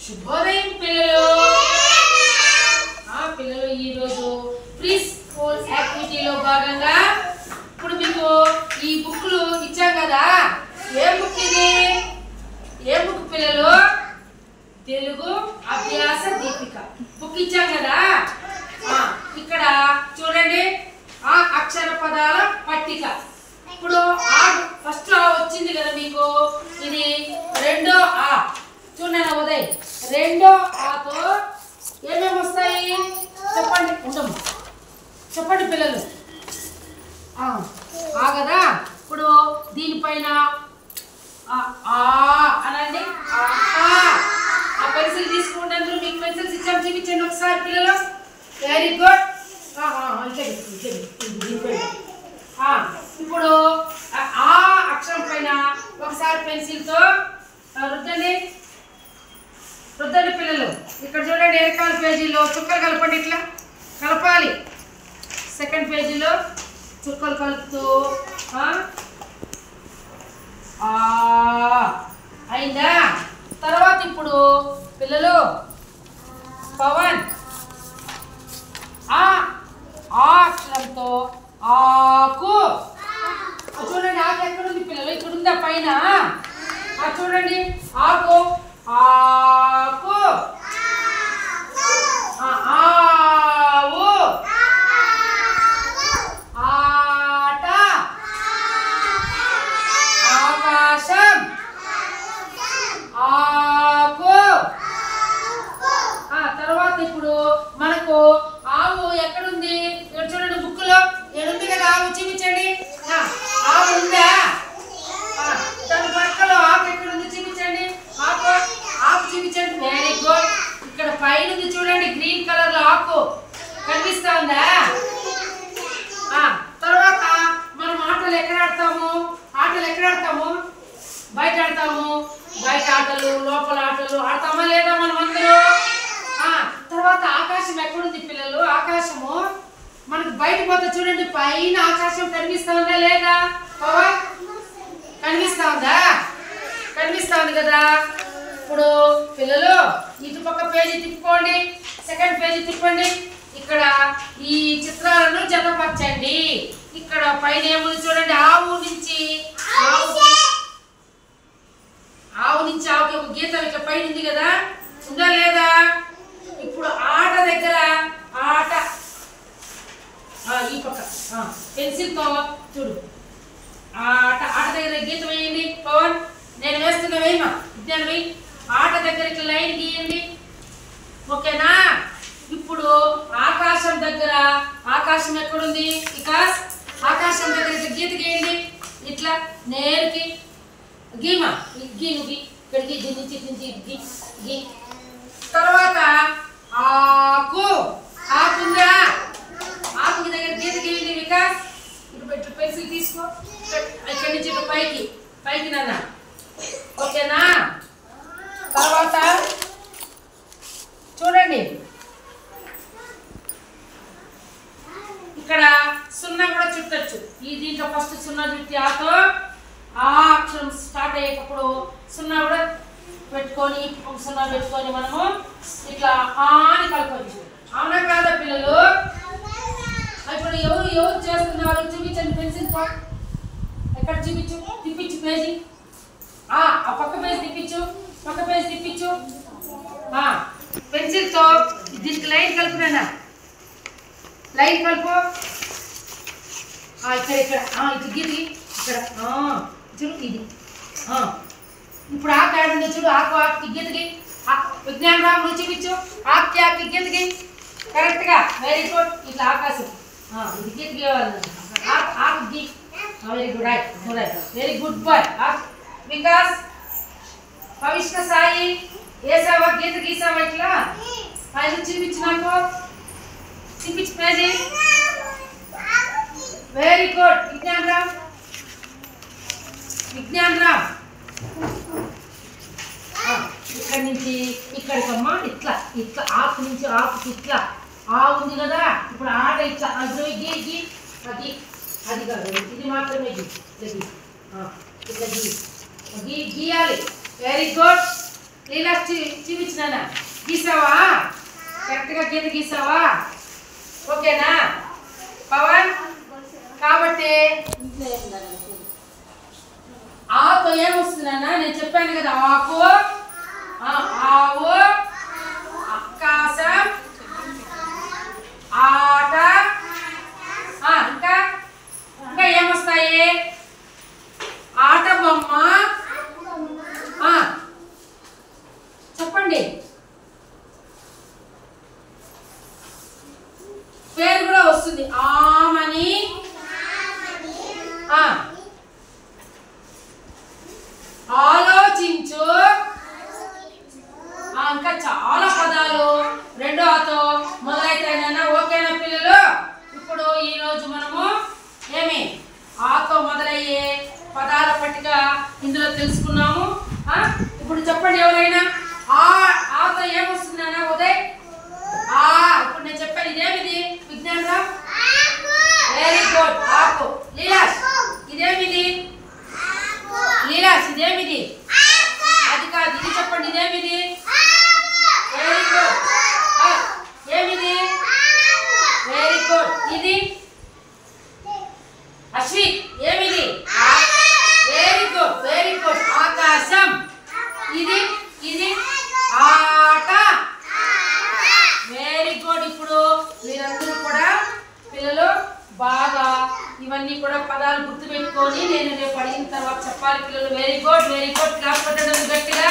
శుభోదయం పిల్లలు. పిల్లలు ఈరోజు ప్రీ స్కూల్ యాక్టివిటీలో భాగంగా ఇప్పుడు మీకు ఈ బుక్లు ఇచ్చాం కదా. ఏ బుక్ ఇది? ఏ బుక్ పిల్లలు? తెలుగు అభ్యాస దీపిక బుక్ ఇచ్చాం కదా. ఇక్కడ చూడండి, ఆ అక్షర పదాల పట్టిక. ఇప్పుడు ఆ ఫస్ట్ ఆ వచ్చింది కదా మీకు, ఇది రెండో ఆ. చూడండి ఉదయ్, రెండో ఆతో ఏమేమి వస్తాయి చెప్పండి. ఉండము చెప్పండి పిల్లలు. ఆ కదా. ఇప్పుడు దీనిపైన అనండి. ఆ పెన్సిల్ తీసుకోండి. అందులో మీకు పెన్సిల్స్ ఇచ్చాము, చూపించండి ఒకసారి పిల్లలు. Very good. ఇప్పుడు ఆ అక్షరం పైన ఒకసారి పెన్సిల్తో రుద్దండి రుద్దండి పిల్లలు. ఇక్కడ చూడండి, వెనకాల పేజీలో చుక్కలు కలపండి. ఇట్లా కలపాలి. సెకండ్ పేజీలో చుక్కలు కలుపుతూ అయిందా? తర్వాత ఇప్పుడు పిల్లలు పవన్ ఆ అక్షరంతో ఆకు. చూడండి, ఆకు ఎక్కడుంది పిల్లలు? ఇక్కడ ఉందా పైన? చూడండి, ఆకు ఆకు. ఆవు ఆట ఆకాశం ఆకు. తర్వాత ఇప్పుడు మనకు ఆవు ఎక్కడుంది? ఇక్కడ చూడండి, బుక్లో ఏడుంది కదా. ఆవు చూపించండి. ఆవు ఉందా? దాని పక్కలో ఆకు ఎక్కడుంది చూపించండి. ఆకు ఆకు చూపించండి. Very good. ఇక్కడ పైన ఉంది చూడండి, గ్రీన్ కలర్ లో ఆకు కనిపిస్తా ఉందా? తర్వాత మనం ఆటలు ఎక్కడ ఆడతాము? బయట ఆడతాము. బయట ఆటలు, లోపల ఆటలు ఆడతామా లేదా మనం అందరూ? తర్వాత ఆకాశం ఎక్కడుంది పిల్లలు? ఆకాశము మనకు బయట పోతే చూడండి, పైన ఆకాశం కనిపిస్తా ఉందా లేదా? కనిపిస్తా ఉందా? కనిపిస్తా ఉంది కదా. ఇప్పుడు పిల్లలు ఇటుపక్క పేజీ తిప్పుకోండి, సెకండ్ పేజీ తిప్పండి. ఇక్కడ ఈ చిత్రాలను జతపరచండి. ఇక్కడ పైన ఏముంది చూడండి, ఆవు నుంచి ఆవుకి ఒక గీత ఇట్లా పైన ఉంది కదా, ఉందా లేదా? ఇప్పుడు ఆట దగ్గర ఈ పక్క పెన్సిల్తో చూడు, ఆట దగ్గర గీత వేయండి. పవన్, నేను వేస్తున్నా, వేయమా. విజ్ఞానం వేయి. ఆట దగ్గర ఇట్లా లైన్ గీయండి. ఓకేనా? ఇప్పుడు ఆకాశం దగ్గర, ఆకాశం ఎక్కడుంది? వికాస్, ఆకాశం దగ్గర ఇట్లా గీత గీయండి. ఇట్లా నేరుకి గీమా. నువ్వు ఇక్కడికి దించి గీ. తర్వాత ఆకు ఆకుందా? ఆకు దగ్గర గీత గీయండి వికాస్. ఇటు పెన్సిల్ తీసుకో, ఇక్కడి నుంచి ఇటు పైకి నాన్న. ఓకేనా? తర్వాత చూడండి, ఇక్కడ సున్నా కూడా చుట్టచ్చు. ఈ దీంట్లో ఫస్ట్ సున్నా చుట్టి ఆతో ఆ అక్షరం స్టార్ట్ అయ్యేటప్పుడు సున్నా కూడా పెట్టుకొని, సున్నా పెట్టుకొని మనము ఇట్లా అని కలపచ్చు. అవునా కాదా పిల్లలు? ఇప్పుడు ఎవరు చేస్తున్నారు చూపించండి. పెన్సిల్ ఎక్కడ చూపించు, తిప్పించు పేజీ. ఆ పక్క పేజీ తిప్పించు, పక్క పేజీ తిప్పించు. పెన్సిల్తో దీనికి లైన్ కలుపునా, లైన్ కలుపు. ఇక్కడ ఇటు గీతి ఇక్కడ చూడు, ఇది. ఇప్పుడు ఆకు ఆడండి చూడు, ఆకు గీతకి. విజ్ఞాన రామ్ నువ్వు చూపించు, ఆకు గీతకి కరెక్ట్గా. Very good. ఇట్లా ఆకాశం ఇది గీతకి ఆకు గీ. Very good. Right. Very good boy. Vikas, Pavishka, Sai వేసావా? గీత గీసావా? ఇట్లా పైన చూపించు, నాకు చూపించు page. Very good. Vignan Ram ఇక్కడ నుంచి ఇక్కడికమ్మా. ఇట్లా ఆకు నుంచి ఆకుకి ఇట్లా ఉంది కదా. ఇప్పుడు ఆట ఇట్లా గీ అది కాదు, ఇది మాత్రమే ఇట్లా గీయాలి. Very good. లీలా చూపించినా గీసావా? కరెక్ట్గా గీత గీసావా? ఓకేనా పవన్? కాబట్టి ఆకు ఏమొస్తుందన్నా నేను చెప్పాను కదా, ఆకు, ఆవు, ఆకాశం, ఆట, ఇంకా ఇంకా ఏమొస్తాయి? ఆట బొమ్మ, చెప్పండి. పేరు కూడా వస్తుంది, ఆమని, ఆలోచించు, ఇంకా చాలా పదాలు రెండో ఆతో మొదలైతాయినా. ఓకేనా పిల్లలు? ఇప్పుడు ఈరోజు మనము ఏమి ఆతో మొదలయ్యే పదాల పట్టిక ఇందులో తెలుసుకున్నాము. ఇప్పుడు చెప్పండి ఎవరైనా, ఆతో ఏమొస్తుందన్నా ఉదయ్? ఇప్పుడు నేను చెప్పాను, ఇదేమిది విజ్ఞాన్ రావు? వెరీ గుడ్, ఆకు. లీలాష్ ఇదేమిది? లీలాష్ ఇదేమిది? అది కాదు, ఇది చెప్పండి, ఇదేమిది? వెరీ గుడ్, ఏమిది? వెరీ గుడ్, ఇది అశ్విత్ ఏమిది? వెరీ గుడ్, వెరీ గుడ్, ఆకాశం. ఇది ఇది ఆట. Very good. ఇప్పుడు మీరందరూ కూడా పిల్లలు బాగా ఇవన్నీ కూడా పదాలు గుర్తుపెట్టుకొని నేను రేపు అడిగిన తర్వాత చెప్పాలి పిల్లలు. Very good, very good. Class పెట్టండి గట్టిగా.